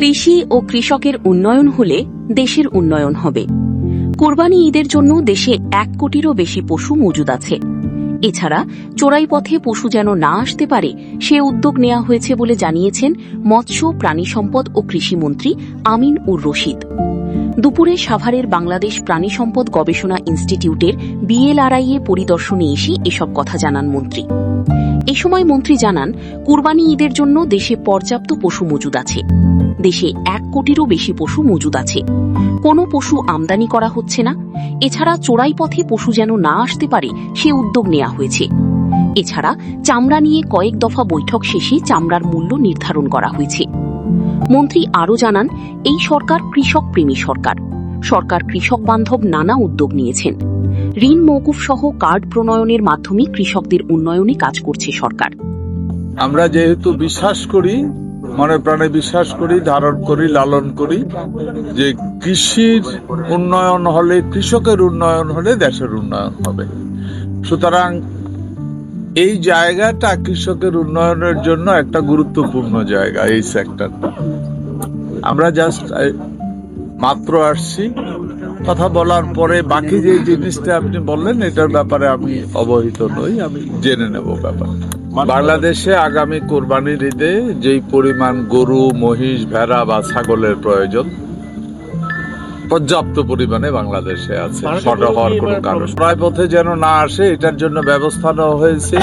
কৃষি ও কৃষকের উন্নয়ন হলে দেশের উন্নয়ন হবে। কোরবানি ঈদের জন্য দেশে 1 কোটিরও বেশি পশু মজুদ আছে। এছাড়া চোরাই পথে পশু যেন না আসতে পারে সে উদ্যোগ নেওয়া হয়েছে বলে জানিয়েছেন মৎস্য, প্রাণী সম্পদ ও কৃষিমন্ত্রী আমিন উর রশিদ। দুপুরে সাভারের বাংলাদেশ প্রাণী সম্পদ গবেষণা ইনস্টিটিউটের বিএলআরআই পরিদর্শনে এসে এসব কথা জানান মন্ত্রী। এ সময় মন্ত্রী জানান, কুরবানি ঈদের জন্য দেশে পর্যাপ্ত পশু মজুদ আছে। দেশে 1 কোটিরও বেশি পশু মজুদ আছে। কোনো পশু আমদানি করা হচ্ছে না। এছাড়া চোরাই পথে পশু যেন না আসতে পারে সে উদ্যোগ নেওয়া হয়েছে। এছাড়া চামড়া নিয়ে কয়েক দফা বৈঠক শেষে চামড়ার মূল্য নির্ধারণ করা হয়েছে। মন্ত্রী আরও জানান, এই সরকার কৃষক প্রেমী সরকার। সরকার কৃষক বান্ধব নানা উদ্যোগ নিয়েছেন। ঋণ মওকুফ সহ কার্ড প্রণয়নের মাধ্যমে কৃষকদের উন্নয়নে কাজ করছে সরকার। আমরা যেহেতু বিশ্বাস করি, মনে প্রাণে বিশ্বাস করি, ধারণ করি, লালন করি যে কৃষির উন্নয়ন হলে, কৃষকের উন্নয়ন হলে দেশের উন্নয়ন হবে। সুতরাং এই জায়গাটা কৃষকের উন্নয়নের জন্য একটা গুরুত্বপূর্ণ জায়গা। এই সেক্টরটা আমরা জাস্ট মাত্র আসছি, কথা বলার পরে বাকি যে জিনিসটা আপনি বললেন এটার ব্যাপারে আমি অবহিত নই, আমি জেনে নেব ব্যাপার। বাংলাদেশে আগামী কোরবানির ঈদে যেই পরিমাণ গরু, মহিষ, ভেড়া বা ছাগলের প্রয়োজন পর্যাপ্ত পরিমাণে বাংলাদেশে আছে। শর্ট হওয়ার কোনো কারণ প্রায় পথে যেন না আসে এটার জন্য ব্যবস্থা নেওয়া হয়েছে।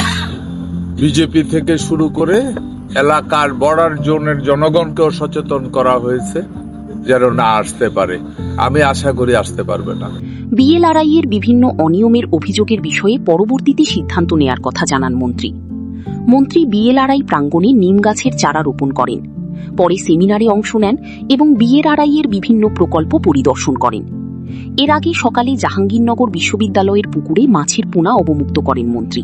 বিজেপি থেকে শুরু করে এলাকার বর্ডার জোনের জনগণকেও সচেতন করা হয়েছে যেন না আসতে পারে। আমি আশা করি আসতে পারবে না। বিএলআরআই এর বিভিন্ন অনিয়মের অভিযোগের বিষয়ে পরবর্তীতে সিদ্ধান্ত নেয়ার কথা জানান মন্ত্রী। মন্ত্রী বিএলআরআই প্রাঙ্গণে নিম গাছের চারা রোপণ করেন। পরে সেমিনারে অংশ নেন এবং বিএলআরআই এর বিভিন্ন প্রকল্প পরিদর্শন করেন। এর আগে সকালে জাহাঙ্গীরনগর বিশ্ববিদ্যালয়ের পুকুরে মাছের পোনা অবমুক্ত করেন মন্ত্রী।